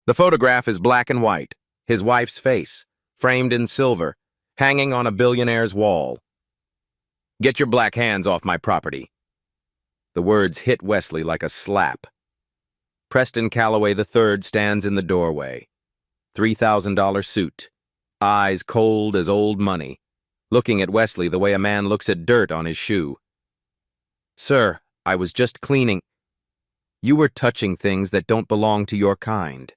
The photograph is black and white, his wife's face, framed in silver, hanging on a billionaire's wall. "Get your black hands off my property." The words hit Wesley like a slap. Preston Calloway III stands in the doorway. $3,000 suit, eyes cold as old money, looking at Wesley the way a man looks at dirt on his shoe. "Sir, I was just cleaning." "You were touching things that don't belong to your kind."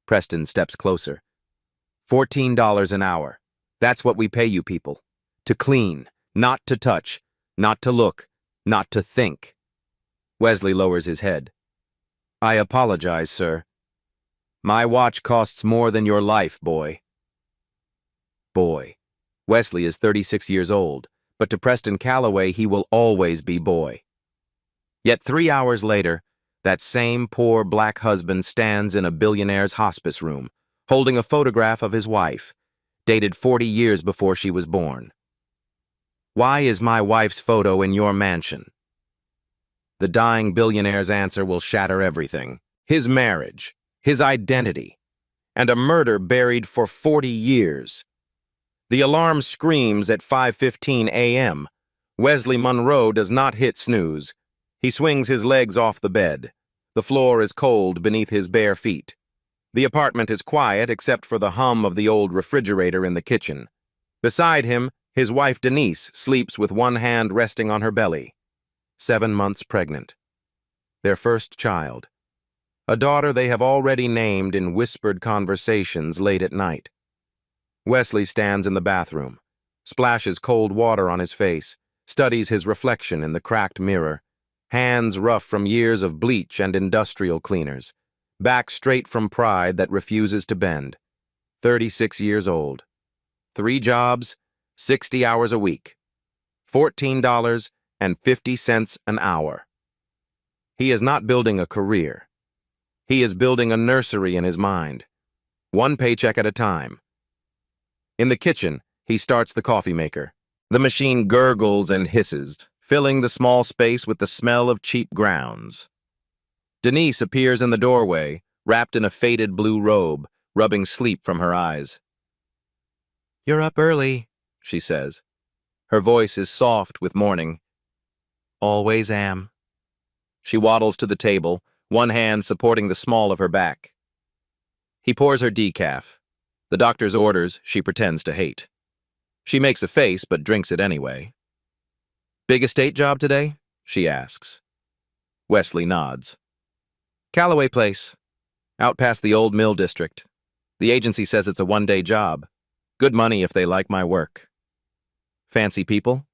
Preston steps closer. $14 an hour. That's what we pay you people. To clean, not to touch, not to look, not to think. Wesley lowers his head. "I apologize, sir. My watch costs more than your life, boy." Boy. Wesley is 36 years old, but to Preston Calloway he will always be boy. Yet 3 hours later, that same poor black husband stands in a billionaire's hospice room, holding a photograph of his wife, dated 40 years before she was born. "Why is my wife's photo in your mansion?" The dying billionaire's answer will shatter everything. His marriage, his identity, and a murder buried for 40 years. The alarm screams at 5:15 a.m. Wesley Monroe does not hit snooze. He swings his legs off the bed. The floor is cold beneath his bare feet. The apartment is quiet except for the hum of the old refrigerator in the kitchen. Beside him, his wife Denise sleeps with one hand resting on her belly. 7 months pregnant. Their first child. A daughter they have already named in whispered conversations late at night. Wesley stands in the bathroom, splashes cold water on his face, studies his reflection in the cracked mirror, hands rough from years of bleach and industrial cleaners, back straight from pride that refuses to bend. 36 years old. 3 jobs, 60 hours a week. $14.50 an hour. He is not building a career. He is building a nursery in his mind, one paycheck at a time. In the kitchen, he starts the coffee maker. The machine gurgles and hisses, filling the small space with the smell of cheap grounds. Denise appears in the doorway, wrapped in a faded blue robe, rubbing sleep from her eyes. "You're up early," she says. Her voice is soft with morning. "Always am." She waddles to the table, one hand supporting the small of her back. He pours her decaf. The doctor's orders she pretends to hate. She makes a face but drinks it anyway. "Big estate job today?" she asks. Wesley nods. "Calloway Place, out past the old mill district. The agency says it's a one-day job. Good money if they like my work." "Fancy people?"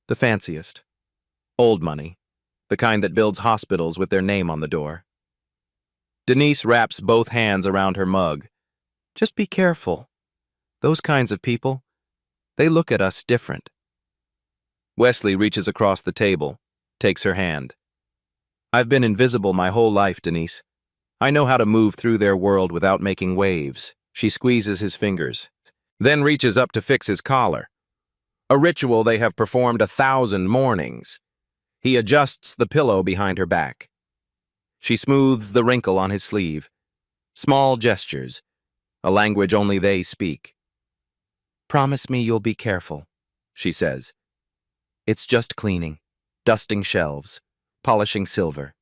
"The fanciest. Old money, the kind that builds hospitals with their name on the door." Denise wraps both hands around her mug. "Just be careful. Those kinds of people, they look at us different." Wesley reaches across the table, takes her hand. "I've been invisible my whole life, Denise. I know how to move through their world without making waves." She squeezes his fingers, then reaches up to fix his collar. A ritual they have performed 1,000 mornings. He adjusts the pillow behind her back. She smooths the wrinkle on his sleeve. Small gestures, a language only they speak. "Promise me you'll be careful," she says. "It's just cleaning, dusting shelves, polishing silver."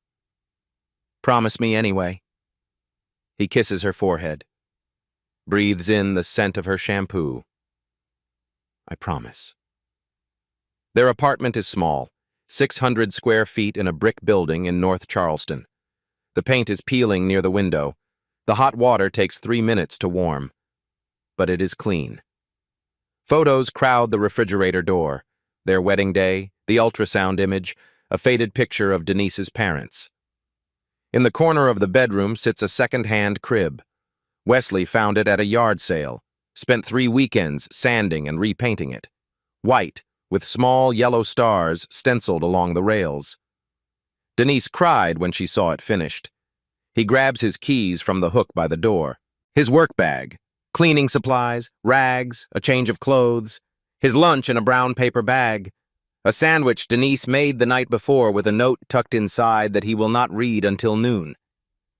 "Promise me anyway." He kisses her forehead, breathes in the scent of her shampoo. "I promise." Their apartment is small, 600 square feet in a brick building in North Charleston. The paint is peeling near the window. The hot water takes 3 minutes to warm. But it is clean. Photos crowd the refrigerator door. Their wedding day, the ultrasound image, a faded picture of Denise's parents. In the corner of the bedroom sits a second-hand crib. Wesley found it at a yard sale, spent 3 weekends sanding and repainting it. White, with small yellow stars stenciled along the rails. Denise cried when she saw it finished. He grabs his keys from the hook by the door. His work bag, cleaning supplies, rags, a change of clothes, his lunch in a brown paper bag, a sandwich Denise made the night before with a note tucked inside that he will not read until noon.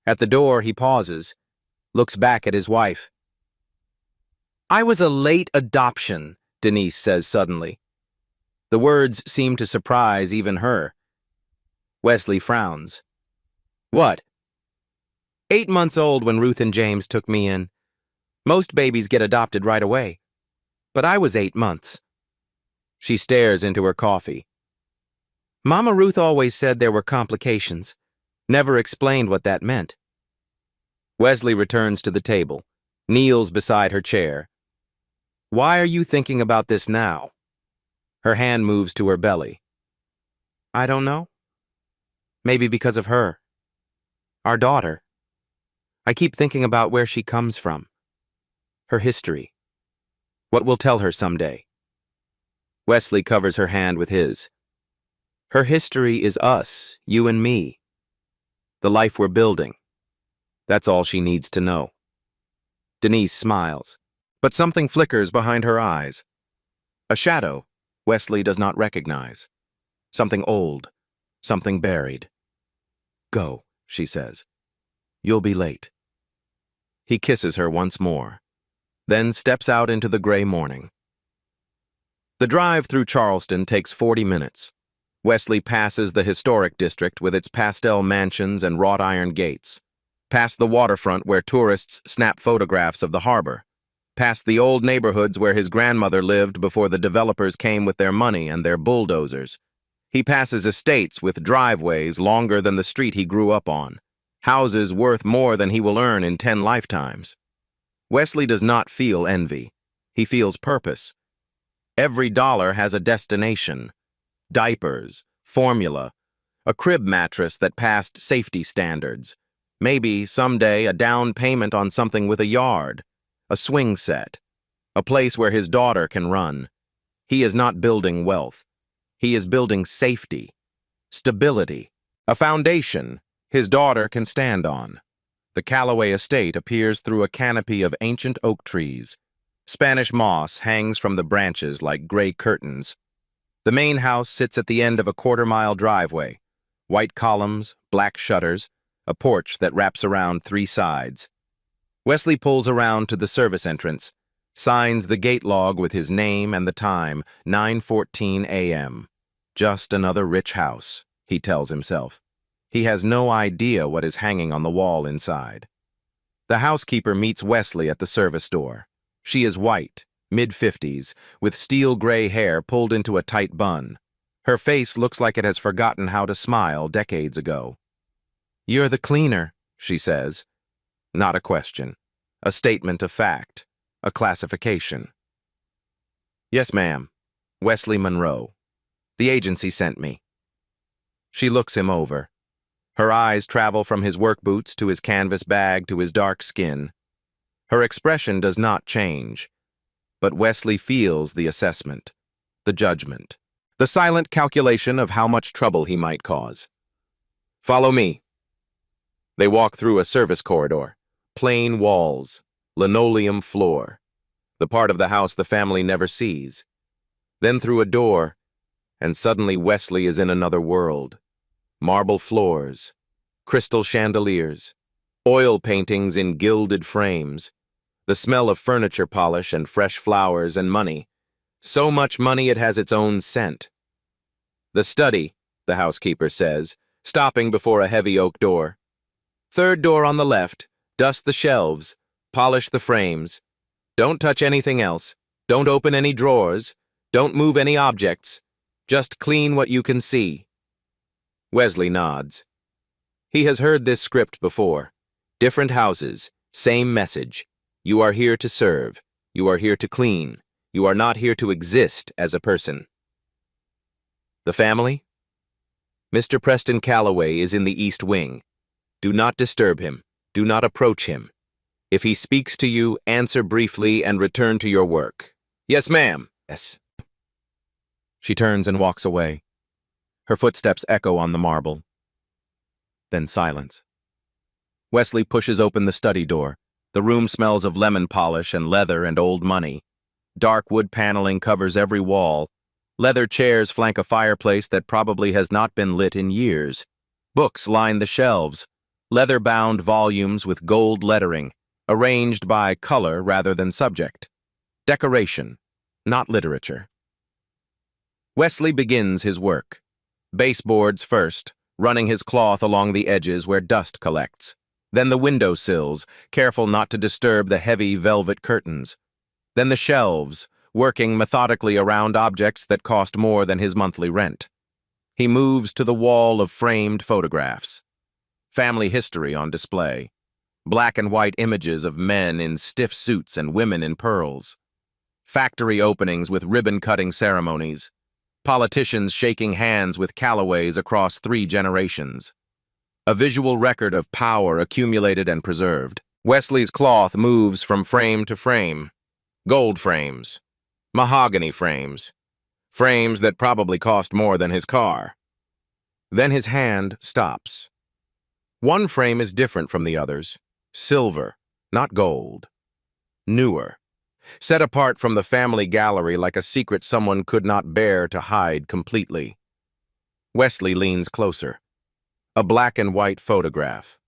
At the door, he pauses, looks back at his wife. "I was a late adoption," Denise says suddenly. The words seem to surprise even her. Wesley frowns. "What?" "8 months old when Ruth and James took me in. Most babies get adopted right away. But I was 8 months." She stares into her coffee. "Mama Ruth always said there were complications. Never explained what that meant." Wesley returns to the table, kneels beside her chair. "Why are you thinking about this now?" Her hand moves to her belly. "I don't know. Maybe because of her. Our daughter. I keep thinking about where she comes from. Her history. What we'll tell her someday." Wesley covers her hand with his. "Her history is us, you and me. The life we're building. That's all she needs to know." Denise smiles, but something flickers behind her eyes. A shadow Wesley does not recognize. Something old, something buried. "Go," she says. "You'll be late." He kisses her once more, then steps out into the gray morning. The drive through Charleston takes 40 minutes. Wesley passes the historic district with its pastel mansions and wrought iron gates, past the waterfront where tourists snap photographs of the harbor, past the old neighborhoods where his grandmother lived before the developers came with their money and their bulldozers. He passes estates with driveways longer than the street he grew up on, houses worth more than he will earn in 10 lifetimes. Wesley does not feel envy. He feels purpose. Every dollar has a destination. Diapers, formula, a crib mattress that passed safety standards. Maybe, someday, a down payment on something with a yard, a swing set, a place where his daughter can run. He is not building wealth. He is building safety, stability, a foundation his daughter can stand on. The Callaway estate appears through a canopy of ancient oak trees. Spanish moss hangs from the branches like gray curtains. The main house sits at the end of a quarter-mile driveway. White columns, black shutters, a porch that wraps around 3 sides. Wesley pulls around to the service entrance, signs the gate log with his name and the time, 9:14 a.m. Just another rich house, he tells himself. He has no idea what is hanging on the wall inside. The housekeeper meets Wesley at the service door. She is white, mid-50s, with steel-gray hair pulled into a tight bun. Her face looks like it has forgotten how to smile decades ago. "You're the cleaner," she says. Not a question. A statement of fact. A classification. "Yes, ma'am. Wesley Monroe. The agency sent me." She looks him over. Her eyes travel from his work boots to his canvas bag to his dark skin. Her expression does not change, but Wesley feels the assessment, the judgment, the silent calculation of how much trouble he might cause. "Follow me." They walk through a service corridor, plain walls, linoleum floor, the part of the house the family never sees. Then through a door, and suddenly Wesley is in another world. Marble floors, crystal chandeliers, oil paintings in gilded frames, the smell of furniture polish and fresh flowers and money. So much money it has its own scent. "The study," the housekeeper says, stopping before a heavy oak door. "Third door on the left. Dust the shelves. Polish the frames. Don't touch anything else. Don't open any drawers. Don't move any objects. Just clean what you can see." Wesley nods. He has heard this script before. Different houses, same message. You are here to serve. You are here to clean. You are not here to exist as a person. The family? Mr. Preston Callaway is in the East Wing. Do not disturb him. Do not approach him. If he speaks to you, answer briefly and return to your work. "Yes, ma'am." "Yes." She turns and walks away. Her footsteps echo on the marble. Then silence. Wesley pushes open the study door. The room smells of lemon polish and leather and old money. Dark wood paneling covers every wall. Leather chairs flank a fireplace that probably has not been lit in years. Books line the shelves. Leather-bound volumes with gold lettering. arranged by color rather than subject. Decoration, not literature. Wesley begins his work. Baseboards first, running his cloth along the edges where dust collects. Then the window sills, careful not to disturb the heavy velvet curtains. Then the shelves, working methodically around objects that cost more than his monthly rent. He moves to the wall of framed photographs. Family history on display. Black and white images of men in stiff suits and women in pearls. Factory openings with ribbon-cutting ceremonies. Politicians shaking hands with Callaways across 3 generations. A visual record of power accumulated and preserved. Wesley's cloth moves from frame to frame. Gold frames. Mahogany frames. Frames that probably cost more than his car. Then his hand stops. One frame is different from the others. Silver, not gold. Newer. Set apart from the family gallery like a secret someone could not bear to hide completely. Wesley leans closer. A black and white photograph.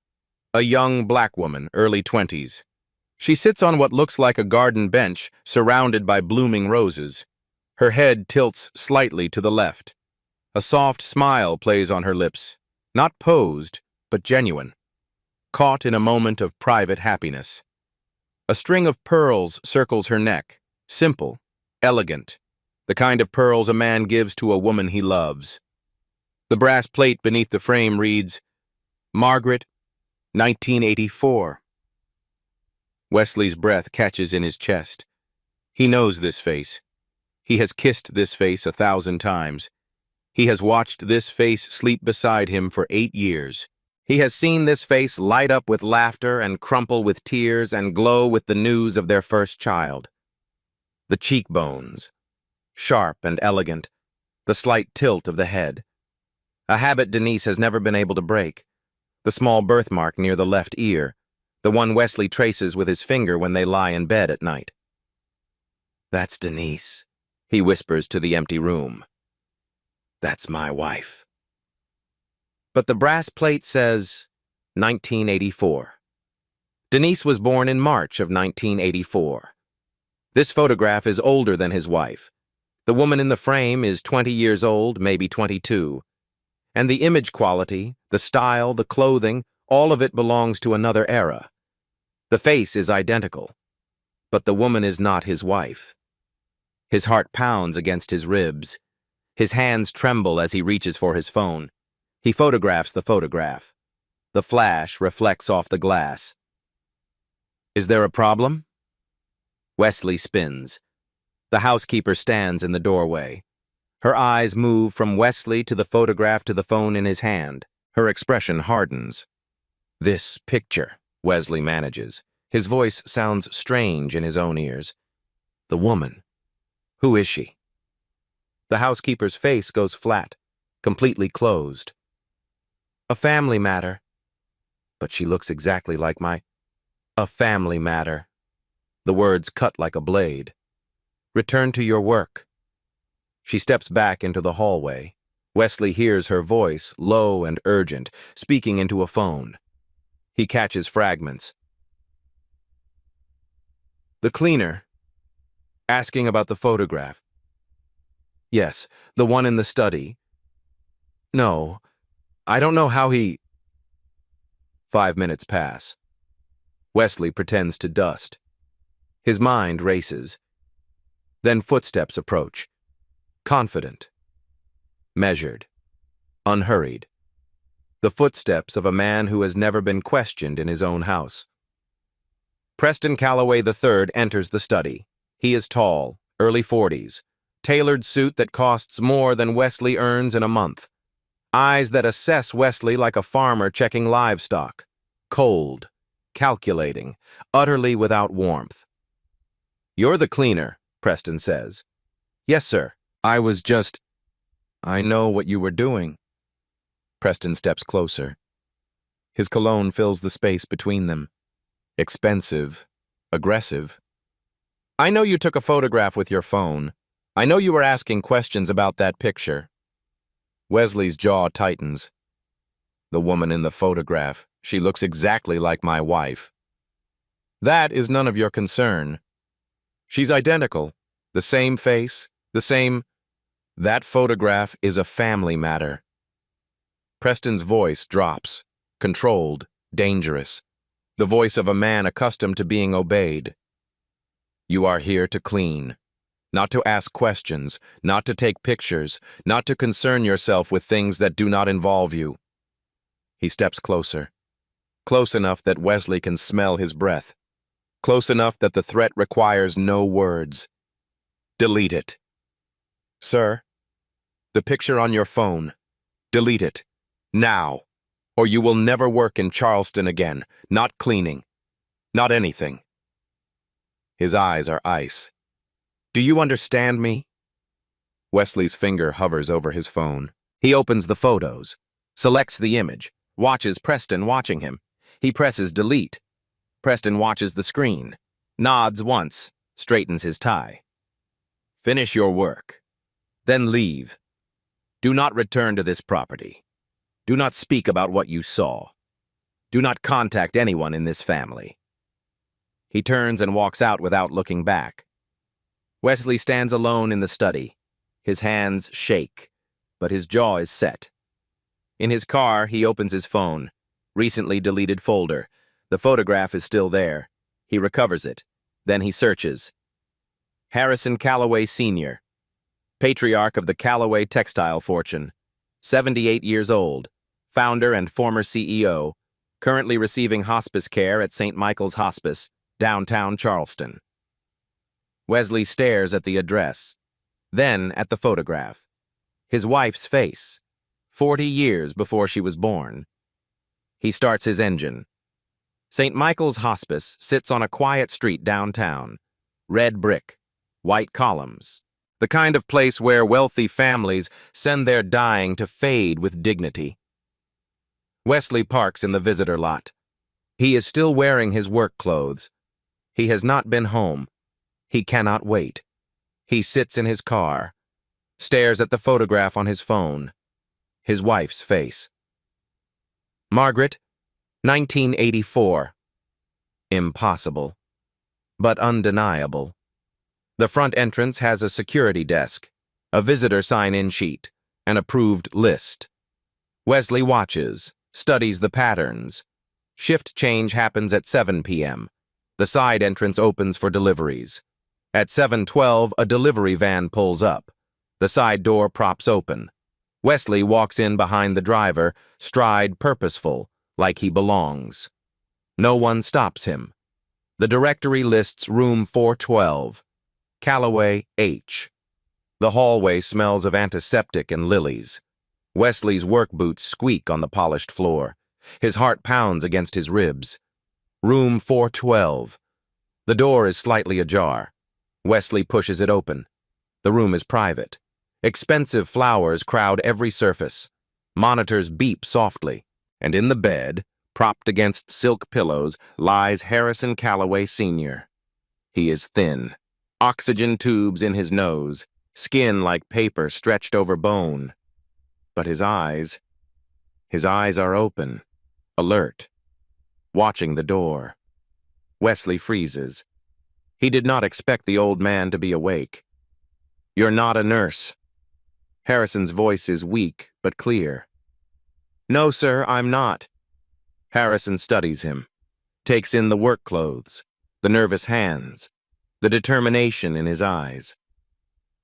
A young black woman, early 20s. She sits on what looks like a garden bench, surrounded by blooming roses. Her head tilts slightly to the left. A soft smile plays on her lips, not posed, but genuine. Caught in a moment of private happiness. A string of pearls circles her neck, simple, elegant, the kind of pearls a man gives to a woman he loves. The brass plate beneath the frame reads, Margaret, 1984. Wesley's breath catches in his chest. He knows this face. He has kissed this face 1,000 times. He has watched this face sleep beside him for 8 years. He has seen this face light up with laughter and crumple with tears and glow with the news of their first child. The cheekbones, sharp and elegant, the slight tilt of the head. A habit Denise has never been able to break. The small birthmark near the left ear, the one Wesley traces with his finger when they lie in bed at night. That's Denise, he whispers to the empty room. That's my wife. But the brass plate says 1984. Denise was born in March of 1984. This photograph is older than his wife. The woman in the frame is 20 years old, maybe 22. And the image quality, the style, the clothing, all of it belongs to another era. The face is identical, but the woman is not his wife. His heart pounds against his ribs. His hands tremble as he reaches for his phone. He photographs the photograph. The flash reflects off the glass. Is there a problem? Wesley spins. The housekeeper stands in the doorway. Her eyes move from Wesley to the photograph to the phone in his hand. Her expression hardens. This picture, Wesley manages. His voice sounds strange in his own ears. The woman. Who is she? The housekeeper's face goes flat, completely closed. A family matter. But she looks exactly like A family matter. The words cut like a blade. Return to your work. She steps back into the hallway. Wesley hears her voice, low and urgent, speaking into a phone. He catches fragments. The cleaner. Asking about the photograph. Yes, the one in the study. No, I don't know how he... 5 minutes pass. Wesley pretends to dust. His mind races. Then footsteps approach. Confident. Measured. Unhurried. The footsteps of a man who has never been questioned in his own house. Preston Calloway III enters the study. He is tall, early 40s, tailored suit that costs more than Wesley earns in a month. Eyes that assess Wesley like a farmer checking livestock. Cold, calculating, utterly without warmth. You're the cleaner, Preston says. Yes, sir. I know what you were doing. Preston steps closer. His cologne fills the space between them. Expensive, aggressive. I know you took a photograph with your phone. I know you were asking questions about that picture. Wesley's jaw tightens. The woman in the photograph, she looks exactly like my wife. That is none of your concern. She's identical. The same face, the same... That photograph is a family matter. Preston's voice drops, controlled, dangerous. The voice of a man accustomed to being obeyed. You are here to clean. Not to ask questions, not to take pictures, not to concern yourself with things that do not involve you. He steps closer. Close enough that Wesley can smell his breath. Close enough that the threat requires no words. Delete it. Sir, the picture on your phone. Delete it. Now. Or you will never work in Charleston again. Not cleaning. Not anything. His eyes are ice. Do you understand me? Wesley's finger hovers over his phone. He opens the photos, selects the image, watches Preston watching him. He presses delete. Preston watches the screen, nods once, straightens his tie. Finish your work. Then leave. Do not return to this property. Do not speak about what you saw. Do not contact anyone in this family. He turns and walks out without looking back. Wesley stands alone in the study. His hands shake, but his jaw is set. In his car, he opens his phone. Recently deleted folder. The photograph is still there. He recovers it. Then he searches. Harrison Calloway Sr., patriarch of the Calloway textile fortune, 78 years old, founder and former CEO, currently receiving hospice care at St. Michael's Hospice, downtown Charleston. Wesley stares at the address, then at the photograph. His wife's face, 40 years before she was born. He starts his engine. St. Michael's Hospice sits on a quiet street downtown. Red brick, white columns. The kind of place where wealthy families send their dying to fade with dignity. Wesley parks in the visitor lot. He is still wearing his work clothes. He has not been home. He cannot wait. He sits in his car, stares at the photograph on his phone. His wife's face. Margaret, 1984. Impossible, but undeniable. The front entrance has a security desk, a visitor sign-in sheet, an approved list. Wesley watches, studies the patterns. Shift change happens at 7 p.m. The side entrance opens for deliveries. At 7:12, a delivery van pulls up. The side door props open. Wesley walks in behind the driver, stride purposeful, like he belongs. No one stops him. The directory lists room 412. Calloway H. The hallway smells of antiseptic and lilies. Wesley's work boots squeak on the polished floor. His heart pounds against his ribs. Room 412. The door is slightly ajar. Wesley pushes it open. The room is private. Expensive flowers crowd every surface. Monitors beep softly. And in the bed, propped against silk pillows, lies Harrison Calloway Sr. He is thin. Oxygen tubes in his nose, skin like paper stretched over bone. But his eyes are open, alert, watching the door. Wesley freezes. He did not expect the old man to be awake. You're not a nurse. Harrison's voice is weak but clear. No, sir, I'm not. Harrison studies him, takes in the work clothes, the nervous hands, the determination in his eyes.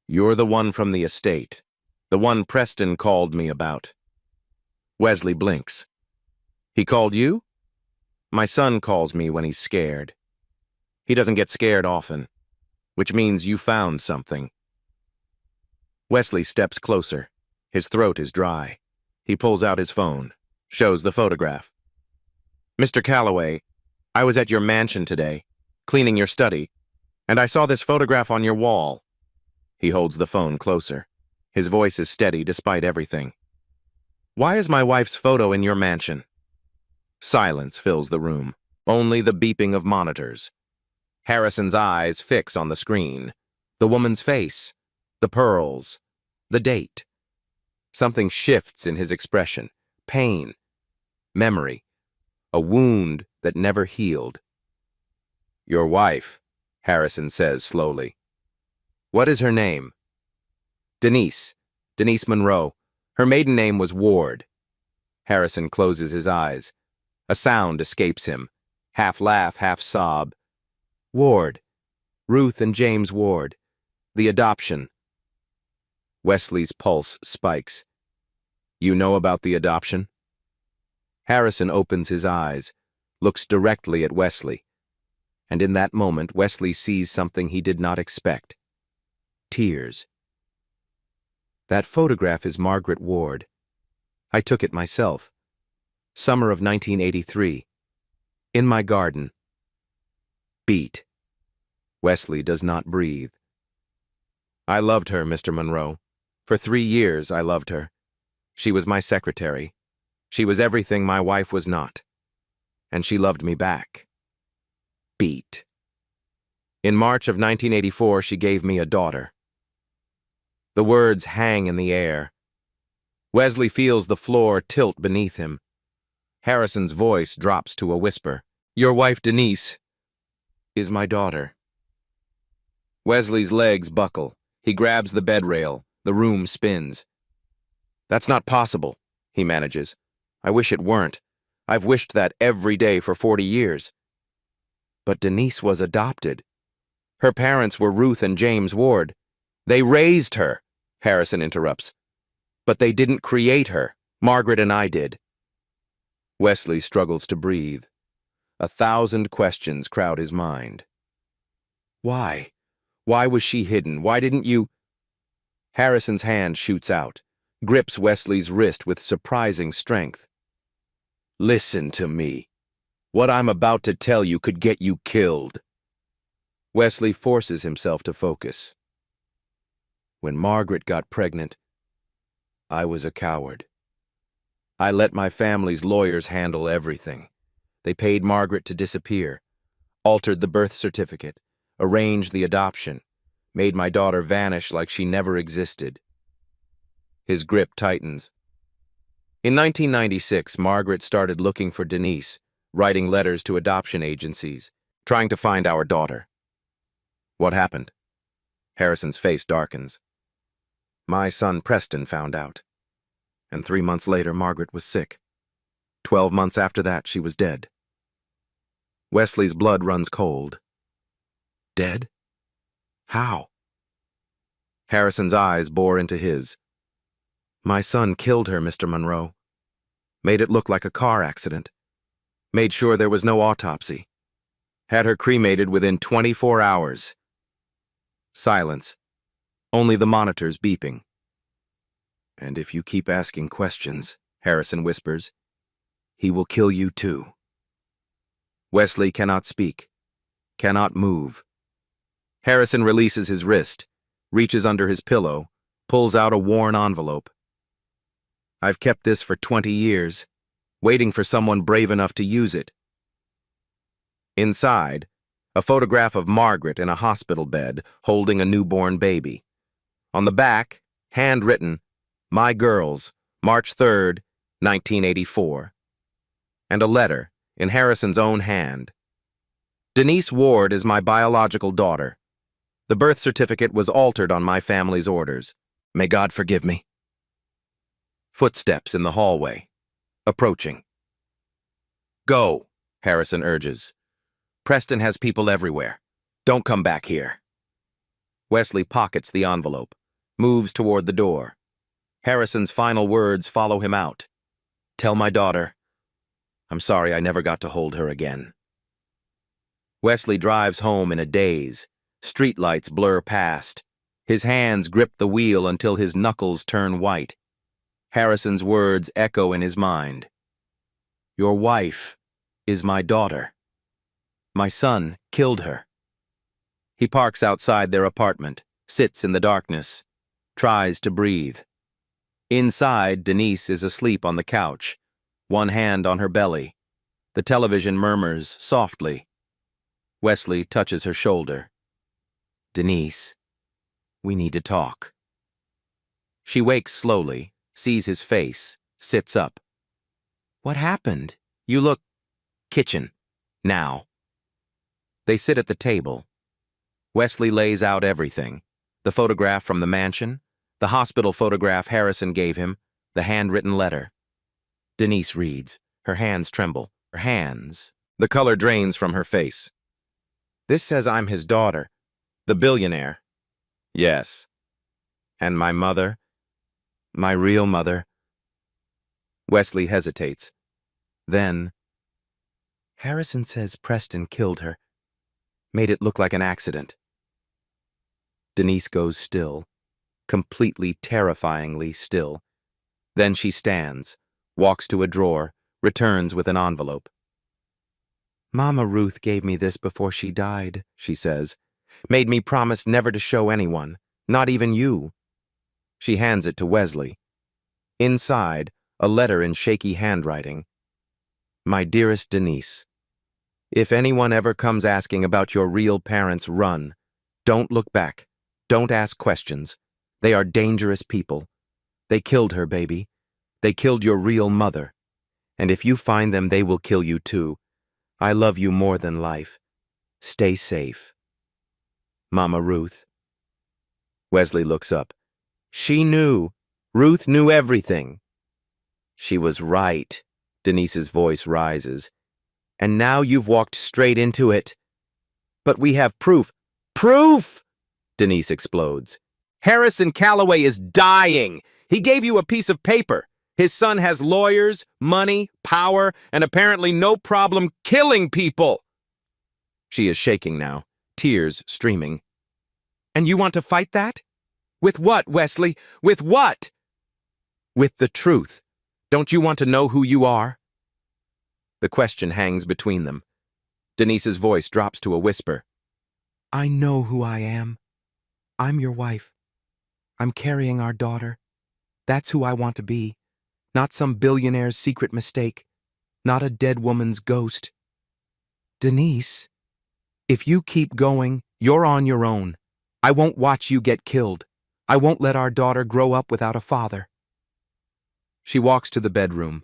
You're the one from the estate, the one Preston called me about. Wesley blinks. He called you? My son calls me when he's scared. He doesn't get scared often, which means you found something. Wesley steps closer. His throat is dry. He pulls out his phone, shows the photograph. Mr. Calloway, I was at your mansion today, cleaning your study, and I saw this photograph on your wall. He holds the phone closer. His voice is steady despite everything. Why is my wife's photo in your mansion? Silence fills the room, only the beeping of monitors. Harrison's eyes fix on the screen. The woman's face, the pearls, the date. Something shifts in his expression. Pain, memory, a wound that never healed. Your wife, Harrison says slowly. What is her name? Denise. Denise Monroe. Her maiden name was Ward. Harrison closes his eyes. A sound escapes him. Half laugh, half sob. Ward. Ruth and James Ward. The adoption. Wesley's pulse spikes. You know about the adoption? Harrison opens his eyes, looks directly at Wesley. And in that moment, Wesley sees something he did not expect. Tears. That photograph is Margaret Ward. I took it myself. Summer of 1983. In my garden. Beat. Wesley does not breathe. I loved her, Mr. Monroe. For 3 years I loved her. She was my secretary. She was everything my wife was not. And she loved me back. Beat. In March of 1984, she gave me a daughter. The words hang in the air. Wesley feels the floor tilt beneath him. Harrison's voice drops to a whisper. Your wife, Denise, is my daughter. Wesley's legs buckle. He grabs the bed rail. The room spins. That's not possible, he manages. I wish it weren't. I've wished that every day for 40 years. But Denise was adopted. Her parents were Ruth and James Ward. They raised her, Harrison interrupts. But they didn't create her. Margaret and I did. Wesley struggles to breathe. 1,000 questions crowd his mind. Why? Why was she hidden? Why didn't you? Harrison's hand shoots out, grips Wesley's wrist with surprising strength. Listen to me. What I'm about to tell you could get you killed. Wesley forces himself to focus. When Margaret got pregnant, I was a coward. I let my family's lawyers handle everything. They paid Margaret to disappear, altered the birth certificate, arranged the adoption, made my daughter vanish like she never existed. His grip tightens. In 1996, Margaret started looking for Denise, writing letters to adoption agencies, trying to find our daughter. What happened? Harrison's face darkens. My son Preston found out. And 3 months later, Margaret was sick. 12 months after that, she was dead. Wesley's blood runs cold. Dead? How? Harrison's eyes bore into his. My son killed her, Mr. Monroe. Made it look like a car accident. Made sure there was no autopsy. Had her cremated within 24 hours. Silence. Only the monitors beeping. And if you keep asking questions, Harrison whispers, he will kill you too. Wesley cannot speak, cannot move. Harrison releases his wrist, reaches under his pillow, pulls out a worn envelope. I've kept this for 20 years, waiting for someone brave enough to use it. Inside, a photograph of Margaret in a hospital bed holding a newborn baby. On the back, handwritten, My Girls, March 3rd, 1984. And a letter, in Harrison's own hand. Denise Ward is my biological daughter. The birth certificate was altered on my family's orders. May God forgive me. Footsteps in the hallway. Approaching. Go, Harrison urges. Preston has people everywhere. Don't come back here. Wesley pockets the envelope, moves toward the door. Harrison's final words follow him out. Tell my daughter, I'm sorry I never got to hold her again. Wesley drives home in a daze. Streetlights blur past. His hands grip the wheel until his knuckles turn white. Harrison's words echo in his mind. Your wife is my daughter. My son killed her. He parks outside their apartment, sits in the darkness, tries to breathe. Inside, Denise is asleep on the couch, one hand on her belly. The television murmurs softly. Wesley touches her shoulder. Denise, we need to talk. She wakes slowly, sees his face, sits up. What happened? You look... Kitchen. Now. They sit at the table. Wesley lays out everything. The photograph from the mansion, the hospital photograph Harrison gave him, the handwritten letter. Denise reads. Her hands tremble. Her hands. The color drains from her face. This says I'm his daughter. The billionaire. Yes. And my mother? My real mother? Wesley hesitates. Then, Harrison says Preston killed her. Made it look like an accident. Denise goes still. Completely, terrifyingly still. Then she stands, walks to a drawer, returns with an envelope. Mama Ruth gave me this before she died, she says. Made me promise never to show anyone, not even you. She hands it to Wesley. Inside, a letter in shaky handwriting. My dearest Denise, if anyone ever comes asking about your real parents, run. Don't look back. Don't ask questions. They are dangerous people. They killed her, baby. They killed your real mother. And if you find them, they will kill you too. I love you more than life. Stay safe. Mama Ruth. Wesley looks up. She knew. Ruth knew everything. She was right. Denise's voice rises. And now you've walked straight into it. But we have proof. Proof! Denise explodes. Harrison Calloway is dying. He gave you a piece of paper. His son has lawyers, money, power, and apparently no problem killing people. She is shaking now, tears streaming. And you want to fight that? With what, Wesley? With what? With the truth. Don't you want to know who you are? The question hangs between them. Denise's voice drops to a whisper. I know who I am. I'm your wife. I'm carrying our daughter. That's who I want to be. Not some billionaire's secret mistake. Not a dead woman's ghost. Denise, if you keep going, you're on your own. I won't watch you get killed. I won't let our daughter grow up without a father. She walks to the bedroom.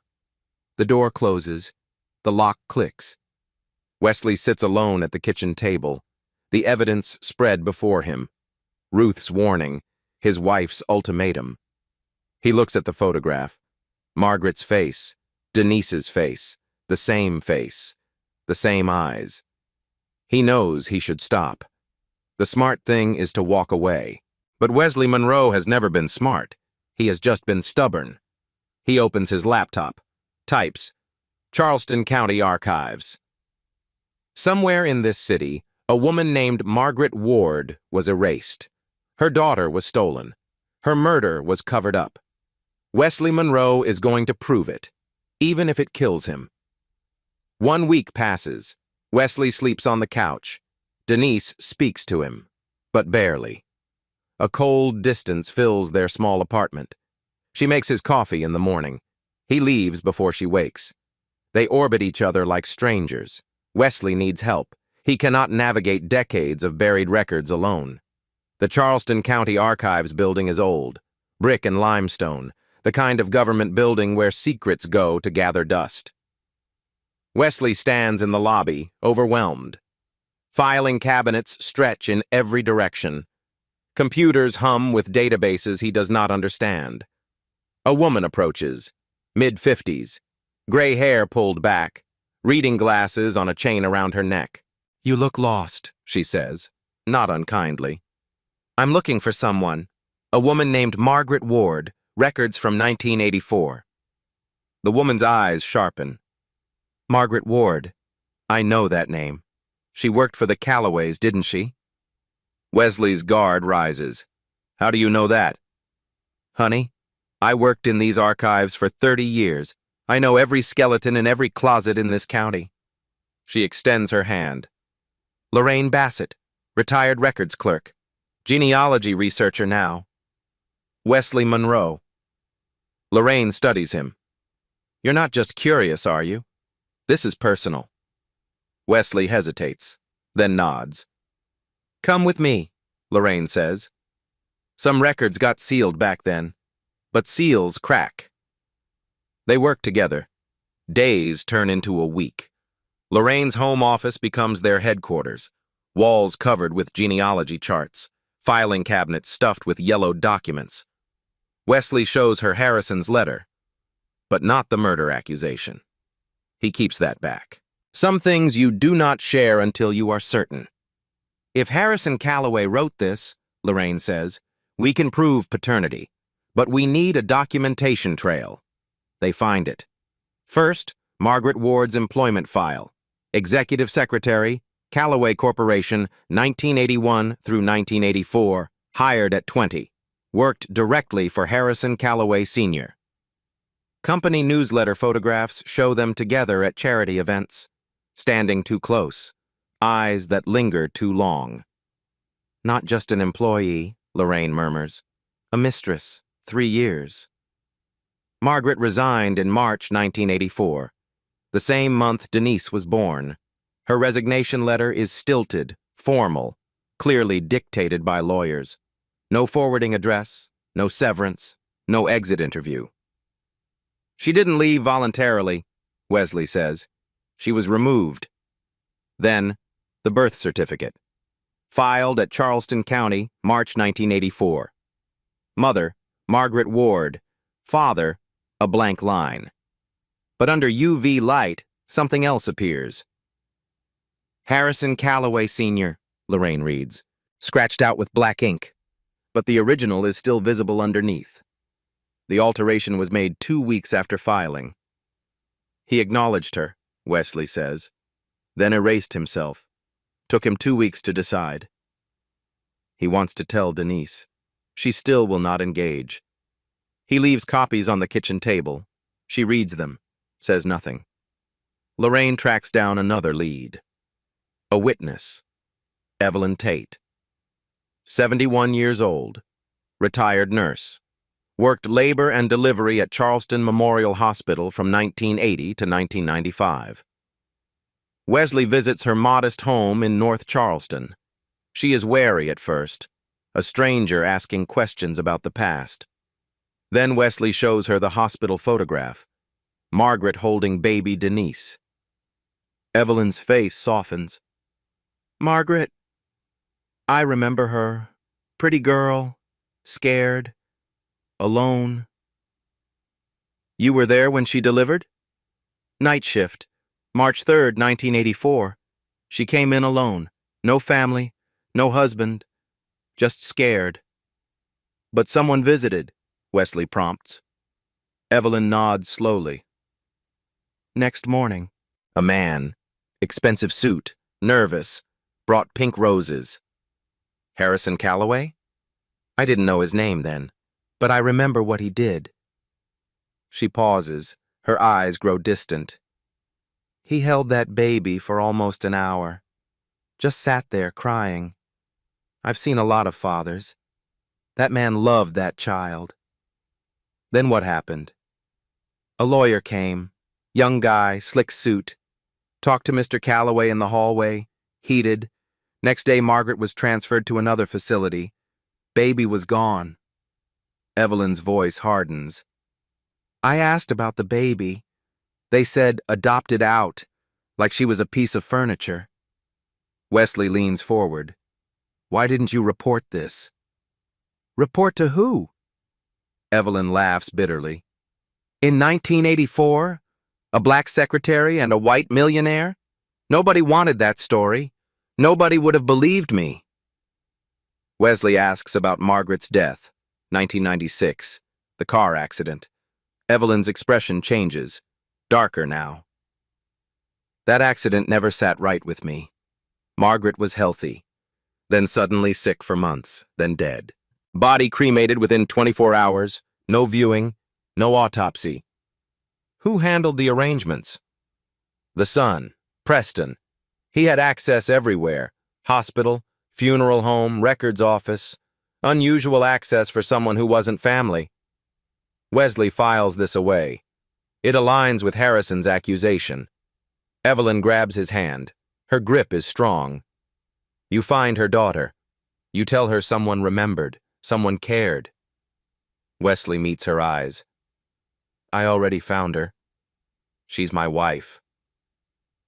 The door closes. The lock clicks. Wesley sits alone at the kitchen table. The evidence spread before him. Ruth's warning, his wife's ultimatum. He looks at the photograph. Margaret's face, Denise's face, the same eyes. He knows he should stop. The smart thing is to walk away. But Wesley Monroe has never been smart. He has just been stubborn. He opens his laptop, types, Charleston County Archives. Somewhere in this city, a woman named Margaret Ward was erased. Her daughter was stolen. Her murder was covered up. Wesley Monroe is going to prove it, even if it kills him. 1 week passes. Wesley sleeps on the couch. Denise speaks to him, but barely. A cold distance fills their small apartment. She makes his coffee in the morning. He leaves before she wakes. They orbit each other like strangers. Wesley needs help. He cannot navigate decades of buried records alone. The Charleston County Archives building is old, brick and limestone, the kind of government building where secrets go to gather dust. Wesley stands in the lobby, overwhelmed. Filing cabinets stretch in every direction. Computers hum with databases he does not understand. A woman approaches, mid-50s, gray hair pulled back, reading glasses on a chain around her neck. You look lost, she says, not unkindly. I'm looking for someone. A woman named Margaret Ward, records from 1984. The woman's eyes sharpen. Margaret Ward. I know that name. She worked for the Calloways, didn't she? Wesley's guard rises. How do you know that? Honey, I worked in these archives for 30 years. I know every skeleton in every closet in this county. She extends her hand. Lorraine Bassett, retired records clerk. Genealogy researcher now. Wesley Monroe. Lorraine studies him. You're not just curious, are you? This is personal. Wesley hesitates, then nods. Come with me, Lorraine says. Some records got sealed back then, but seals crack. They work together. Days turn into a week. Lorraine's home office becomes their headquarters, walls covered with genealogy charts, filing cabinets stuffed with yellowed documents. Wesley shows her Harrison's letter, but not the murder accusation. He keeps that back. Some things you do not share until you are certain. If Harrison Calloway wrote this, Lorraine says, we can prove paternity, but we need a documentation trail. They find it. First, Margaret Ward's employment file. Executive Secretary, Callaway Corporation, 1981 through 1984, hired at 20. Worked directly for Harrison Callaway Sr. Company newsletter photographs show them together at charity events, standing too close, eyes that linger too long. Not just an employee, Lorraine murmurs. A mistress, 3 years. Margaret resigned in March 1984. The same month Denise was born. Her resignation letter is stilted, formal, clearly dictated by lawyers. No forwarding address, no severance, no exit interview. She didn't leave voluntarily, Wesley says. She was removed. Then, the birth certificate. Filed at Charleston County, March 1984. Mother, Margaret Ward. Father, a blank line. But under UV light, something else appears. Harrison Callaway Sr., Lorraine reads, scratched out with black ink, but the original is still visible underneath. The alteration was made 2 weeks after filing. He acknowledged her, Wesley says, then erased himself. Took him 2 weeks to decide. He wants to tell Denise. She still will not engage. He leaves copies on the kitchen table. She reads them, says nothing. Lorraine tracks down another lead. A witness. Evelyn Tate. 71 years old. Retired nurse. Worked labor and delivery at Charleston Memorial Hospital from 1980 to 1995. Wesley visits her modest home in North Charleston. She is wary at first, a stranger asking questions about the past. Then Wesley shows her the hospital photograph, Margaret holding baby Denise. Evelyn's face softens. Margaret, I remember her. Pretty girl, scared, alone. You were there when she delivered? Night shift, March 3rd, 1984. She came in alone. No family, no husband, just scared. But someone visited, Wesley prompts. Evelyn nods slowly. Next morning, a man, expensive suit, nervous, brought pink roses. Harrison Callaway? I didn't know his name then, but I remember what he did. She pauses, her eyes grow distant. He held that baby for almost an hour. Just sat there crying. I've seen a lot of fathers. That man loved that child. Then what happened? A lawyer came, young guy, slick suit. Talked to Mr. Callaway in the hallway, heated. Next day Margaret was transferred to another facility. Baby was gone. Evelyn's voice hardens. I asked about the baby. They said adopted out, like she was a piece of furniture. Wesley leans forward. Why didn't you report this? Report to who? Evelyn laughs bitterly. In 1984, a black secretary and a white millionaire? Nobody wanted that story. Nobody would have believed me. Wesley asks about Margaret's death, 1996, the car accident. Evelyn's expression changes, darker now. That accident never sat right with me. Margaret was healthy, then suddenly sick for months, then dead. Body cremated within 24 hours, no viewing, no autopsy. Who handled the arrangements? The son, Preston. He had access everywhere, hospital, funeral home, records office, unusual access for someone who wasn't family. Wesley files this away. It aligns with Harrison's accusation. Evelyn grabs his hand. Her grip is strong. You find her daughter. You tell her someone remembered, someone cared. Wesley meets her eyes. I already found her. She's my wife.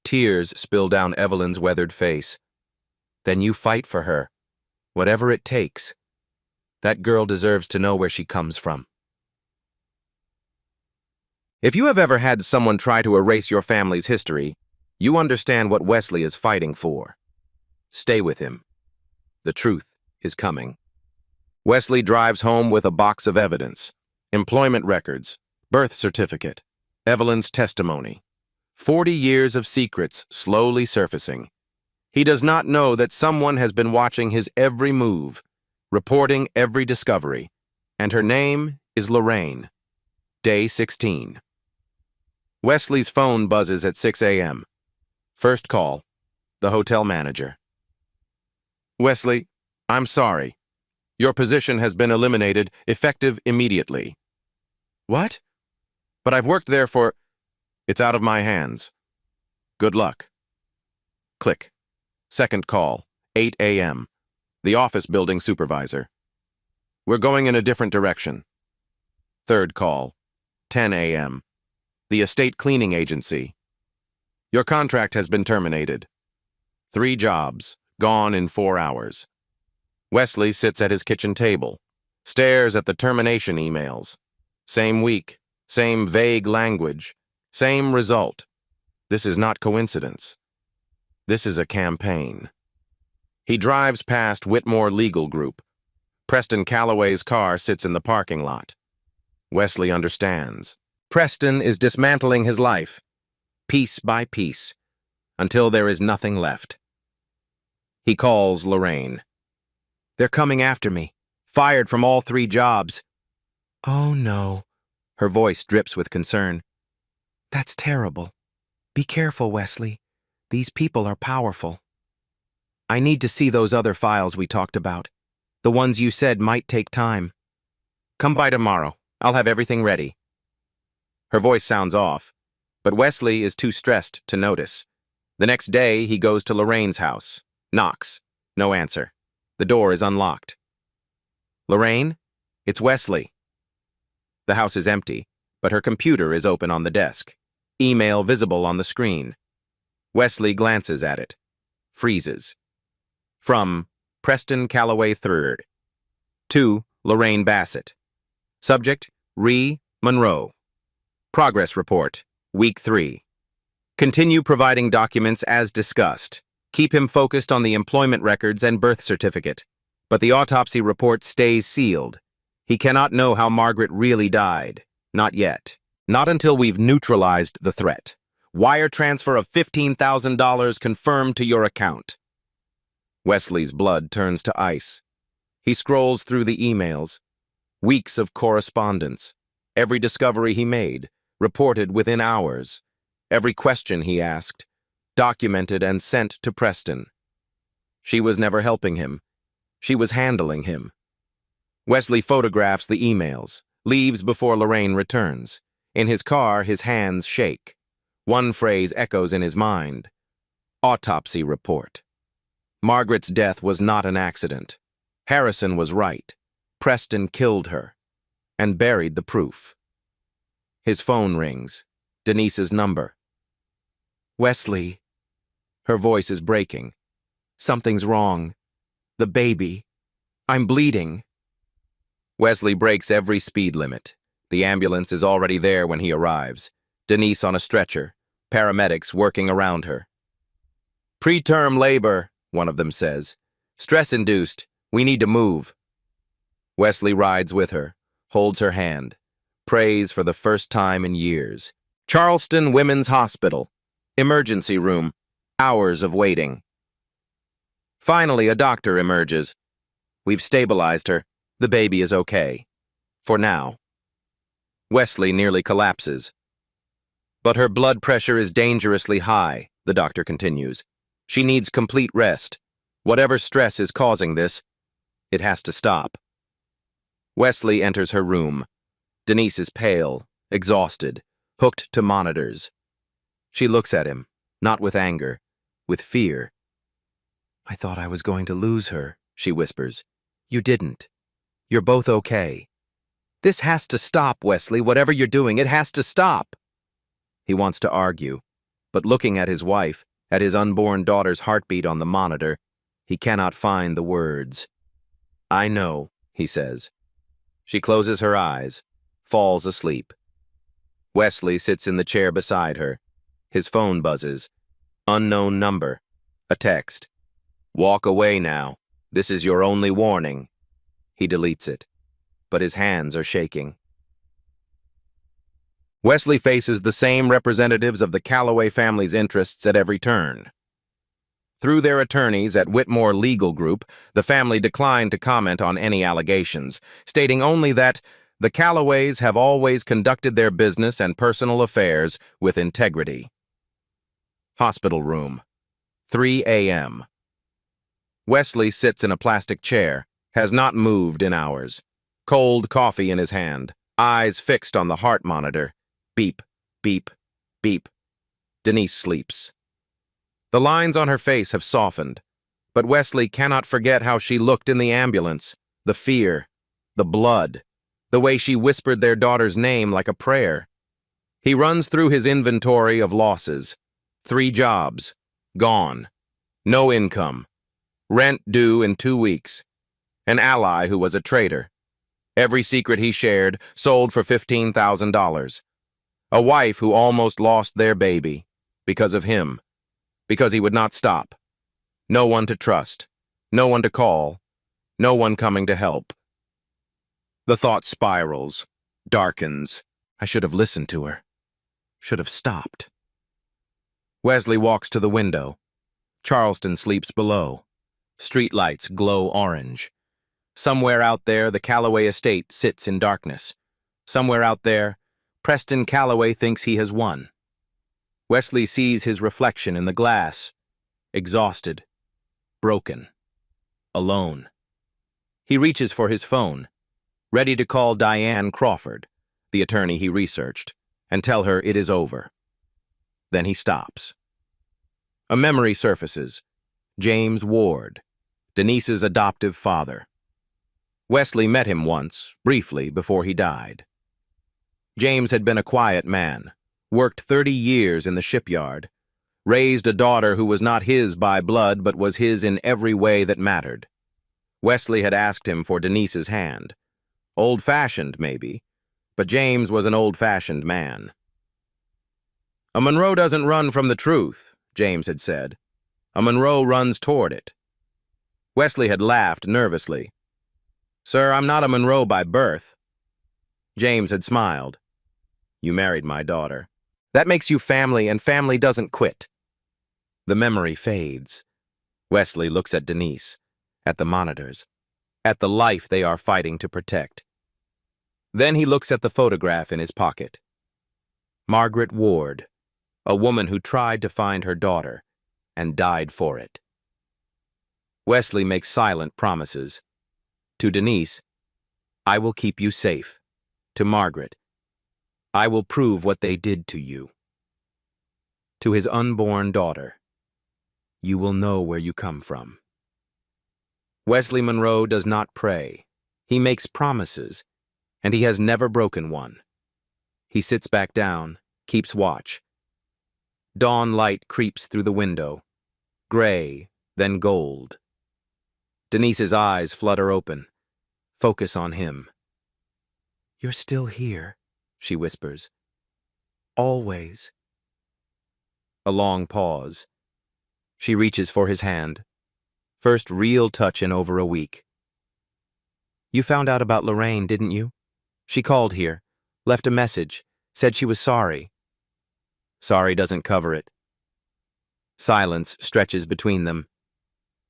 Tears spill down Evelyn's weathered face. Then you fight for her, whatever it takes. That girl deserves to know where she comes from. If you have ever had someone try to erase your family's history, you understand what Wesley is fighting for. Stay with him. The truth is coming. Wesley drives home with a box of evidence: employment records, birth certificate, Evelyn's testimony. 40 years of secrets slowly surfacing. He does not know that someone has been watching his every move, reporting every discovery, and her name is Lorraine. Day 16. Wesley's phone buzzes at 6 a.m. First call, the hotel manager. Wesley, I'm sorry. Your position has been eliminated, effective immediately. What? But I've worked there for... It's out of my hands. Good luck. Click. Second call, 8 a.m. The office building supervisor. We're going in a different direction. Third call, 10 a.m. The estate cleaning agency. Your contract has been terminated. 3 jobs, gone in 4 hours. Wesley sits at his kitchen table, stares at the termination emails. Same week, same vague language, same result. This is not coincidence. This is a campaign. He drives past Whitmore Legal Group. Preston Calloway's car sits in the parking lot. Wesley understands. Preston is dismantling his life, piece by piece, until there is nothing left. He calls Lorraine. They're coming after me, fired from all 3 jobs. Oh no. Her voice drips with concern. That's terrible. Be careful, Wesley. These people are powerful. I need to see those other files we talked about. The ones you said might take time. Come by tomorrow. I'll have everything ready. Her voice sounds off, but Wesley is too stressed to notice. The next day, he goes to Lorraine's house. Knocks. No answer. The door is unlocked. Lorraine? It's Wesley. The house is empty, but her computer is open on the desk. Email visible on the screen. Wesley glances at it. Freezes. From Preston Calloway III. To Lorraine Bassett. Subject, Ree Monroe. Progress report, week 3. Continue providing documents as discussed. Keep him focused on the employment records and birth certificate. But the autopsy report stays sealed. He cannot know how Margaret really died. Not yet. Not until we've neutralized the threat. Wire transfer of $15,000 confirmed to your account. Wesley's blood turns to ice. He scrolls through the emails. Weeks of correspondence. Every discovery he made, reported within hours. Every question he asked, documented and sent to Preston. She was never helping him. She was handling him. Wesley photographs the emails, leaves before Lorraine returns. In his car, his hands shake. One phrase echoes in his mind. Autopsy report. Margaret's death was not an accident. Harrison was right. Preston killed her and buried the proof. His phone rings. Denise's number. Wesley. Her voice is breaking. Something's wrong. The baby. I'm bleeding. Wesley breaks every speed limit. The ambulance is already there when he arrives. Denise on a stretcher. Paramedics working around her. Preterm labor, one of them says. Stress-induced. We need to move. Wesley rides with her, holds her hand, prays for the first time in years. Charleston Women's Hospital. Emergency room. Hours of waiting. Finally, a doctor emerges. We've stabilized her. The baby is okay. For now. Wesley nearly collapses. But her blood pressure is dangerously high, the doctor continues. She needs complete rest. Whatever stress is causing this, it has to stop. Wesley enters her room. Denise is pale, exhausted, hooked to monitors. She looks at him, not with anger, with fear. I thought I was going to lose her, she whispers. You didn't. You're both okay. This has to stop, Wesley. Whatever you're doing, it has to stop. He wants to argue. but looking at his wife, at his unborn daughter's heartbeat on the monitor, he cannot find the words. "I know," he says. She closes her eyes, falls asleep. Wesley sits in the chair beside her. His phone buzzes. Unknown number. A text. "Walk away now. This is your only warning." He deletes it, but his hands are shaking. Wesley faces the same representatives of the Calloway family's interests at every turn. Through their attorneys at Whitmore Legal Group, the family declined to comment on any allegations, stating only that the Calloways have always conducted their business and personal affairs with integrity. Hospital room. 3 a.m. Wesley sits in a plastic chair, has not moved in hours. Cold coffee in his hand, eyes fixed on the heart monitor. Beep, beep, beep. Denise sleeps. The lines on her face have softened, but Wesley cannot forget how she looked in the ambulance, the fear, the blood, the way she whispered their daughter's name like a prayer. He runs through his inventory of losses. 3 jobs, gone. No income. Rent due in 2 weeks. An ally who was a traitor. Every secret he shared sold for $15,000. A wife who almost lost their baby because of him. Because he would not stop. No one to trust. No one to call. No one coming to help. The thought spirals, darkens. I should have listened to her. Should have stopped. Wesley walks to the window. Charleston sleeps below. Streetlights glow orange. Somewhere out there, the Calloway estate sits in darkness. Somewhere out there, Preston Calloway thinks he has won. Wesley sees his reflection in the glass, exhausted, broken, alone. He reaches for his phone, ready to call Diane Crawford, the attorney he researched, and tell her it is over. Then he stops. A memory surfaces. James Ward, Denise's adoptive father. Wesley met him once, briefly, before he died. James had been a quiet man, worked 30 years in the shipyard, raised a daughter who was not his by blood but was his in every way that mattered. Wesley had asked him for Denise's hand. Old-fashioned, maybe, but James was an old-fashioned man. "A Monroe doesn't run from the truth," James had said. "A Monroe runs toward it." Wesley had laughed nervously. "Sir, I'm not a Monroe by birth." James had smiled. "You married my daughter. That makes you family, and family doesn't quit." The memory fades. Wesley looks at Denise, at the monitors, at the life they are fighting to protect. Then he looks at the photograph in his pocket. Margaret Ward, a woman who tried to find her daughter and died for it. Wesley makes silent promises. To Denise, "I will keep you safe." To Margaret, "I will prove what they did to you." To his unborn daughter, "You will know where you come from." Wesley Monroe does not pray. He makes promises, and he has never broken one. He sits back down, keeps watch. Dawn light creeps through the window, gray, then gold. Denise's eyes flutter open, focus on him. "You're still here," she whispers. "Always." A long pause. She reaches for his hand. First real touch in over a week. "You found out about Lorraine, didn't you? She called here, left a message, said she was sorry." Sorry doesn't cover it. Silence stretches between them.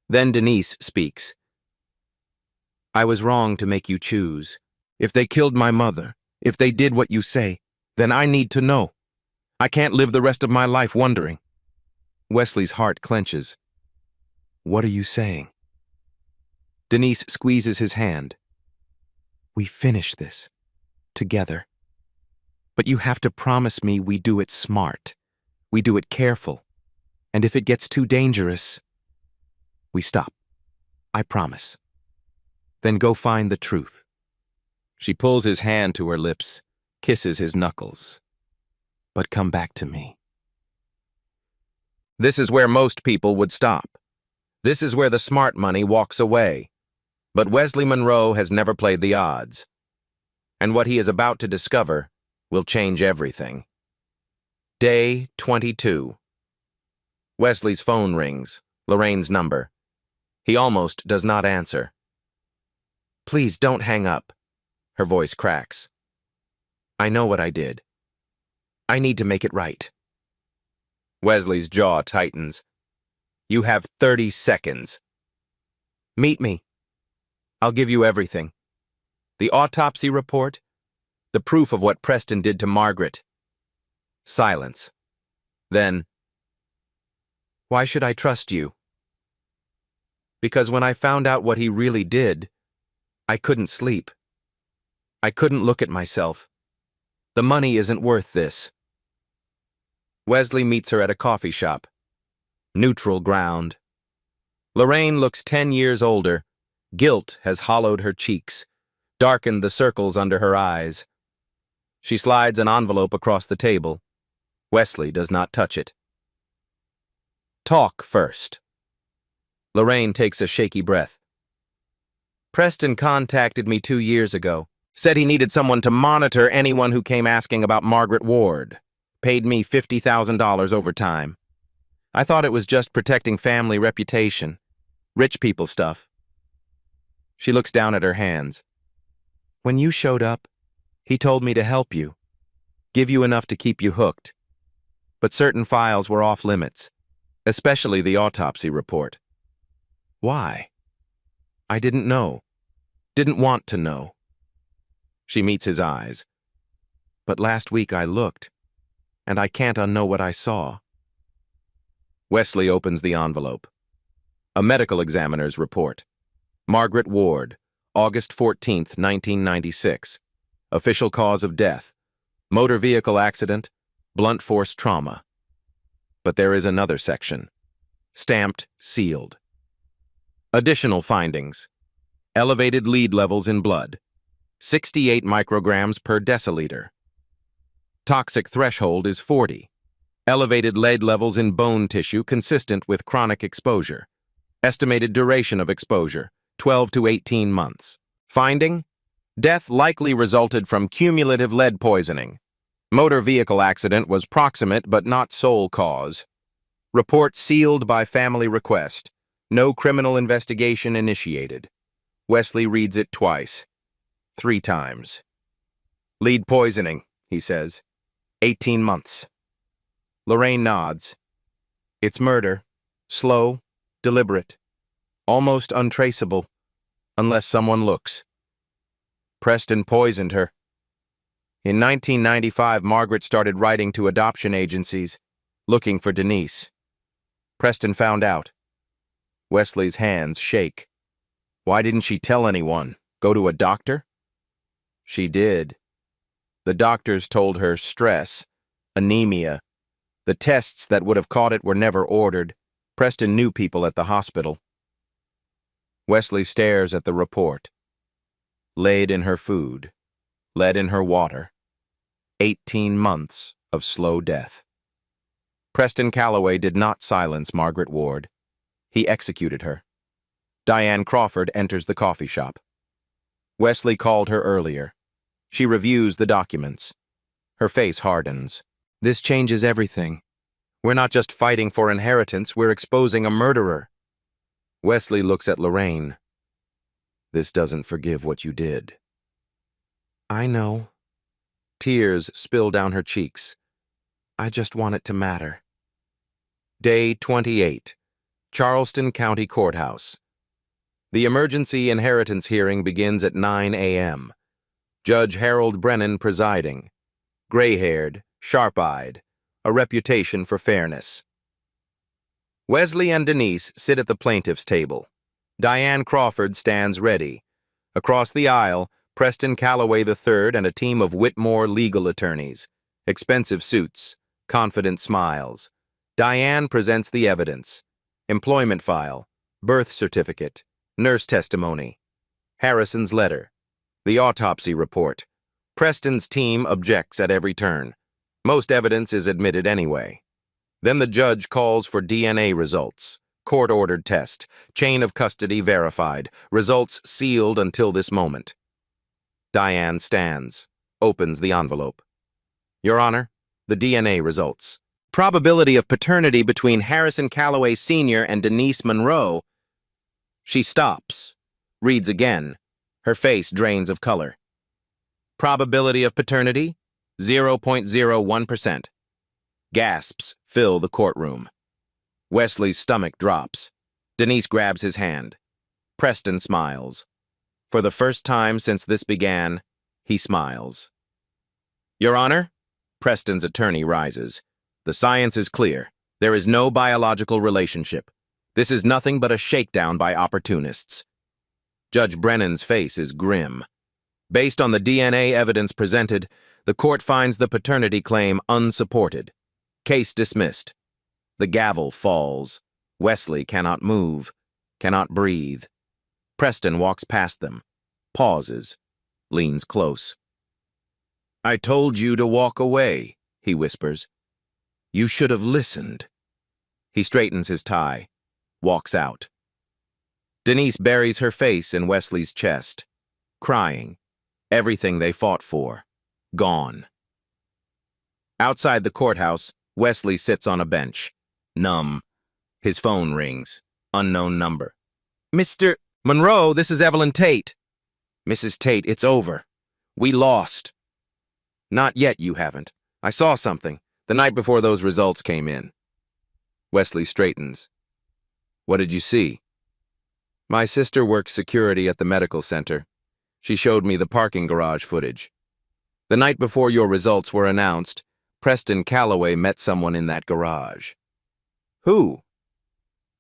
Then Denise speaks. "I was wrong to make you choose. If they killed my mother, if they did what you say, then I need to know. I can't live the rest of my life wondering." Wesley's heart clenches. "What are you saying?" Denise squeezes his hand. "We finish this. Together. But you have to promise me we do it smart. We do it careful. And if it gets too dangerous, we stop. I promise. Then go find the truth." She pulls his hand to her lips, kisses his knuckles. "But come back to me." This is where most people would stop. This is where the smart money walks away. But Wesley Monroe has never played the odds. And what he is about to discover will change everything. Day 22. Wesley's phone rings, Lorraine's number. He almost does not answer. "Please don't hang up." Her voice cracks. "I know what I did. I need to make it right." Wesley's jaw tightens. "You have 30 seconds. Meet me. I'll give you everything. The autopsy report, the proof of what Preston did to Margaret." Silence. Then, "Why should I trust you?" "Because when I found out what he really did, I couldn't sleep. I couldn't look at myself. The money isn't worth this." Wesley meets her at a coffee shop. Neutral ground. Lorraine looks 10 years older. Guilt has hollowed her cheeks, darkened the circles under her eyes. She slides an envelope across the table. Wesley does not touch it. "Talk first." Lorraine takes a shaky breath. "Preston contacted me 2 years ago. Said he needed someone to monitor anyone who came asking about Margaret Ward. Paid me $50,000 overtime. I thought it was just protecting family reputation. Rich people stuff." She looks down at her hands. "When you showed up, he told me to help you. Give you enough to keep you hooked. But certain files were off limits, especially the autopsy report." "Why?" "I didn't know. Didn't want to know." She meets his eyes. "But last week I looked, and I can't unknow what I saw." Wesley opens the envelope. A medical examiner's report. Margaret Ward, August 14th, 1996. Official cause of death. Motor vehicle accident, blunt force trauma. But there is another section. Stamped, sealed. Additional findings. Elevated lead levels in blood. 68 micrograms per deciliter. Toxic threshold is 40. Elevated lead levels in bone tissue consistent with chronic exposure. Estimated duration of exposure, 12 to 18 months. Finding? Death likely resulted from cumulative lead poisoning. Motor vehicle accident was proximate but not sole cause. Report sealed by family request. No criminal investigation initiated. Wesley reads it twice. 3 times. "Lead poisoning," he says. 18 months. Lorraine nods. "It's murder. Slow, deliberate. Almost untraceable, unless someone looks. Preston poisoned her. In 1995, Margaret started writing to adoption agencies, looking for Denise. Preston found out." Wesley's hands shake. "Why didn't she tell anyone? Go to a doctor?" "She did. The doctors told her stress, anemia. The tests that would have caught it were never ordered. Preston knew people at the hospital." Wesley stares at the report. Lead in her food. Lead in her water. 18 months of slow death. Preston Calloway did not silence Margaret Ward. He executed her. Diane Crawford enters the coffee shop. Wesley called her earlier. She reviews the documents. Her face hardens. "This changes everything. We're not just fighting for inheritance, we're exposing a murderer." Wesley looks at Lorraine. "This doesn't forgive what you did." "I know." Tears spill down her cheeks. "I just want it to matter." Day 28. Charleston County Courthouse. The emergency inheritance hearing begins at 9 a.m. Judge Harold Brennan presiding. Gray-haired, sharp-eyed, a reputation for fairness. Wesley and Denise sit at the plaintiff's table. Diane Crawford stands ready. Across the aisle, Preston Calloway III and a team of Whitmore legal attorneys. Expensive suits, confident smiles. Diane presents the evidence. Employment file, birth certificate, nurse testimony. Harrison's letter. The autopsy report. Preston's team objects at every turn. Most evidence is admitted anyway. Then the judge calls for DNA results. Court-ordered test. Chain of custody verified. Results sealed until this moment. Diane stands, opens the envelope. Your Honor, the DNA results. Probability of paternity between Harrison Calloway Sr. and Denise Monroe. She stops, reads again. Her face drains of color. Probability of paternity, 0.01%. Gasps fill the courtroom. Wesley's stomach drops. Denise grabs his hand. Preston smiles. For the first time since this began, he smiles. Your Honor, Preston's attorney rises. The science is clear. There is no biological relationship. This is nothing but a shakedown by opportunists. Judge Brennan's face is grim. Based on the DNA evidence presented, the court finds the paternity claim unsupported. Case dismissed. The gavel falls. Wesley cannot move, cannot breathe. Preston walks past them, pauses, leans close. I told you to walk away, he whispers. You should have listened. He straightens his tie, walks out. Denise buries her face in Wesley's chest, crying. Everything they fought for, gone. Outside the courthouse, Wesley sits on a bench, numb. His phone rings. Unknown number. Mr. Monroe, this is Evelyn Tate. Mrs. Tate, it's over. We lost. Not yet, you haven't. I saw something the night before those results came in. Wesley straightens. What did you see? My sister works security at the medical center. She showed me the parking garage footage. The night before your results were announced, Preston Calloway met someone in that garage. Who?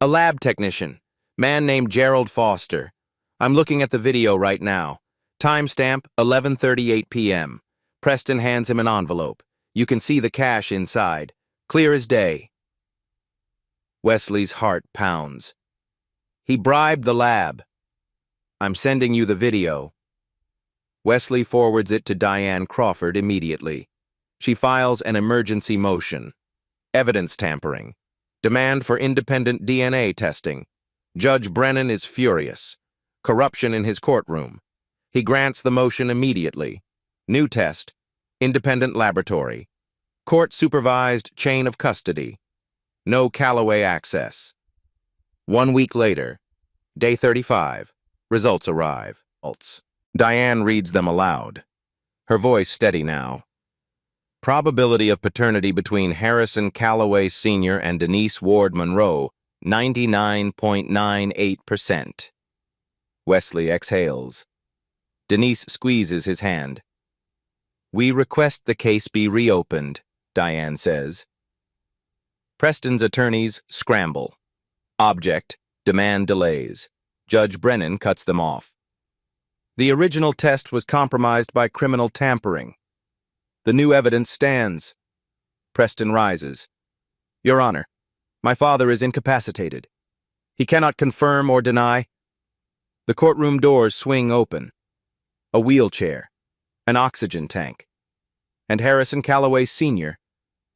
A lab technician, man named Gerald Foster. I'm looking at the video right now. Timestamp 11:38 p.m. Preston hands him an envelope. You can see the cash inside. Clear as day. Wesley's heart pounds. He bribed the lab. I'm sending you the video. Wesley forwards it to Diane Crawford immediately. She files an emergency motion. Evidence tampering. Demand for independent DNA testing. Judge Brennan is furious. Corruption in his courtroom. He grants the motion immediately. New test. Independent laboratory. Court-supervised chain of custody. No Calloway access. 1 week later. Day 35. Results arrive. Diane reads them aloud. Her voice steady now. Probability of paternity between Harrison Calloway Sr. and Denise Ward Monroe, 99.98%. Wesley exhales. Denise squeezes his hand. We request the case be reopened, Diane says. Preston's attorneys scramble. Object, demand delays. Judge Brennan cuts them off. The original test was compromised by criminal tampering. The new evidence stands. Preston rises. Your Honor, my father is incapacitated. He cannot confirm or deny. The courtroom doors swing open. A wheelchair, an oxygen tank, and Harrison Calloway Sr.,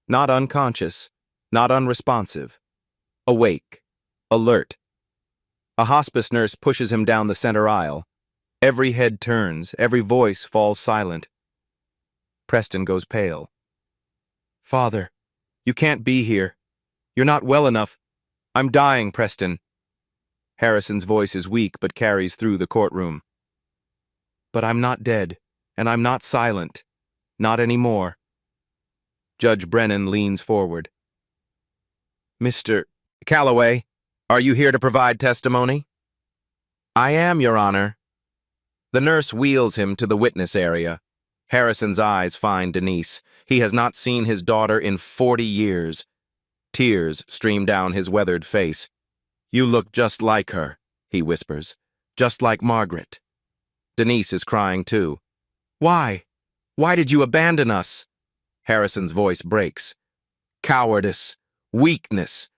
not unconscious, not unresponsive, awake, alert. A hospice nurse pushes him down the center aisle. Every head turns, every voice falls silent. Preston goes pale. Father, you can't be here. You're not well enough. I'm dying, Preston. Harrison's voice is weak but carries through the courtroom. But I'm not dead, and I'm not silent. Not anymore. Judge Brennan leans forward. Mr. Calloway, are you here to provide testimony? I am, Your Honor. The nurse wheels him to the witness area. Harrison's eyes find Denise. He has not seen his daughter in 40 years. Tears stream down his weathered face. You look just like her, he whispers. Just like Margaret. Denise is crying too. Why? Why did you abandon us? Harrison's voice breaks. Cowardice. Weakness.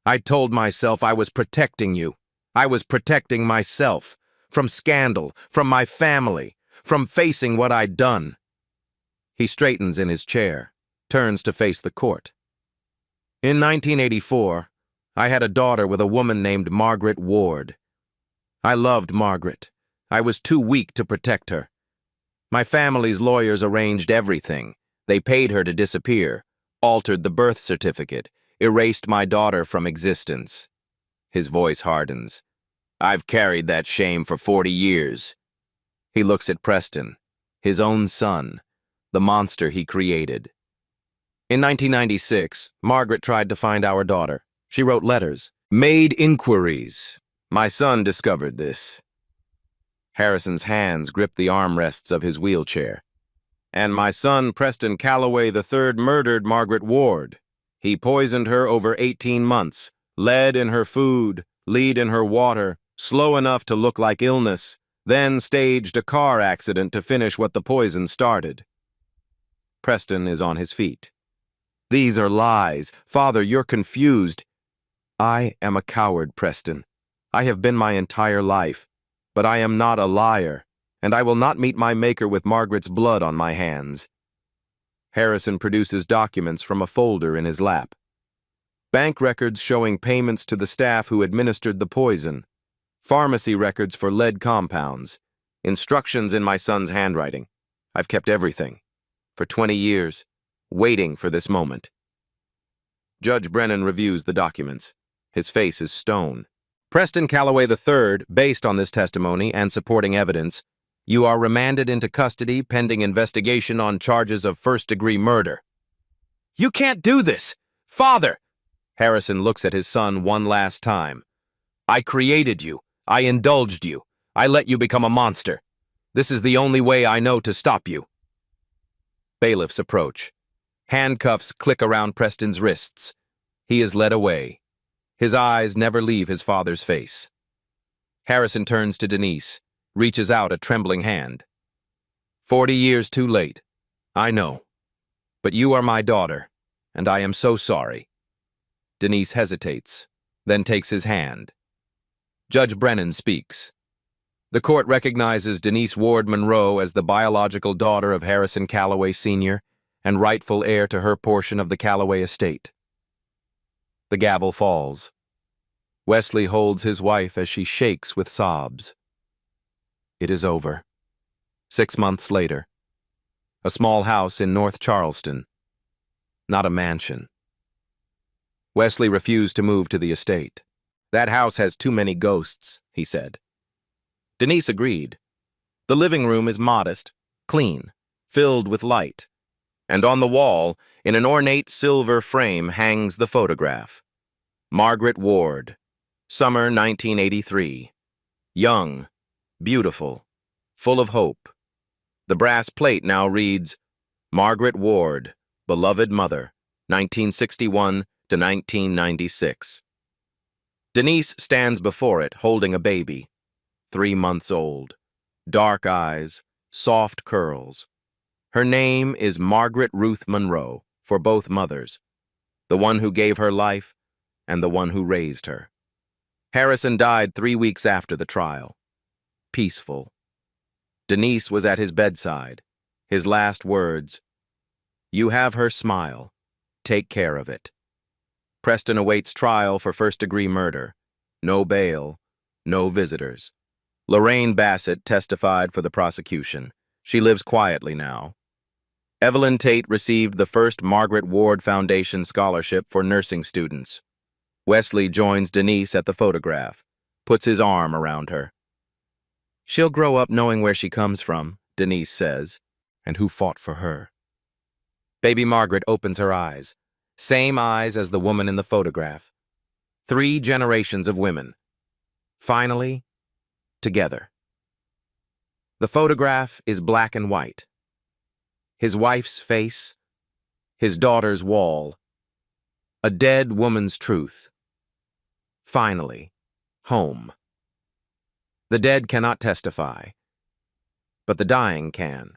I told myself I was protecting you. I was protecting myself. From scandal. From my family. From facing what I'd done. He straightens in his chair, turns to face the court. In 1984, I had a daughter with a woman named Margaret Ward. I loved Margaret. I was too weak to protect her. My family's lawyers arranged everything. They paid her to disappear, altered the birth certificate, erased my daughter from existence. His voice hardens. I've carried that shame for 40 years. He looks at Preston, his own son, the monster he created. In 1996, Margaret tried to find our daughter. She wrote letters, made inquiries. My son discovered this. Harrison's hands gripped the armrests of his wheelchair. And my son, Preston Calloway III, murdered Margaret Ward. He poisoned her over 18 months, lead in her food, lead in her water, slow enough to look like illness, then staged a car accident to finish what the poison started. Preston is on his feet. These are lies. Father, you're confused. I am a coward, Preston. I have been my entire life, but I am not a liar, and I will not meet my maker with Margaret's blood on my hands. Harrison produces documents from a folder in his lap. Bank records showing payments to the staff who administered the poison. Pharmacy records for lead compounds. Instructions in my son's handwriting. I've kept everything. For 20 years, waiting for this moment. Judge Brennan reviews the documents. His face is stone. Preston Calloway III, based on this testimony and supporting evidence, you are remanded into custody pending investigation on charges of first-degree murder. You can't do this! Father! Harrison looks at his son one last time. I created you. I indulged you. I let you become a monster. This is the only way I know to stop you. Bailiffs approach. Handcuffs click around Preston's wrists. He is led away. His eyes never leave his father's face. Harrison turns to Denise, reaches out a trembling hand. 40 years too late. I know. But you are my daughter, and I am so sorry. Denise hesitates, then takes his hand. Judge Brennan speaks. The court recognizes Denise Ward Monroe as the biological daughter of Harrison Calloway Sr. and rightful heir to her portion of the Calloway estate. The gavel falls. Wesley holds his wife as she shakes with sobs. It is over. 6 months later. A small house in North Charleston. Not a mansion. Wesley refused to move to the estate. That house has too many ghosts, he said. Denise agreed. The living room is modest, clean, filled with light. And on the wall, in an ornate silver frame, hangs the photograph. Margaret Ward, summer 1983. Young, beautiful, full of hope. The brass plate now reads, Margaret Ward, beloved mother, 1961 to 1996. Denise stands before it, holding a baby, 3 months old, dark eyes, soft curls. Her name is Margaret Ruth Monroe, for both mothers, the one who gave her life and the one who raised her. Harrison died 3 weeks after the trial. Peaceful. Denise was at his bedside. His last words, "You have her smile. Take care of it." Preston awaits trial for first-degree murder. No bail, no visitors. Lorraine Bassett testified for the prosecution. She lives quietly now. Evelyn Tate received the first Margaret Ward Foundation scholarship for nursing students. Wesley joins Denise at the photograph, puts his arm around her. She'll grow up knowing where she comes from, Denise says, and who fought for her. Baby Margaret opens her eyes, same eyes as the woman in the photograph. 3 generations of women. Finally, together. The photograph is black and white. His wife's face, his daughter's wall, a dead woman's truth. Finally, home. The dead cannot testify, but the dying can.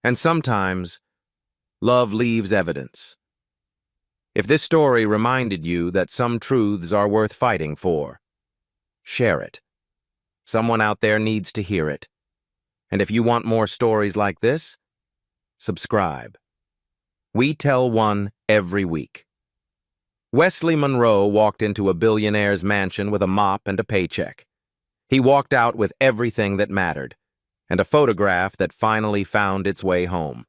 And sometimes, love leaves evidence. If this story reminded you that some truths are worth fighting for, share it. Someone out there needs to hear it. And if you want more stories like this, subscribe. We tell one every week. Wesley Monroe walked into a billionaire's mansion with a mop and a paycheck. He walked out with everything that mattered, and a photograph that finally found its way home.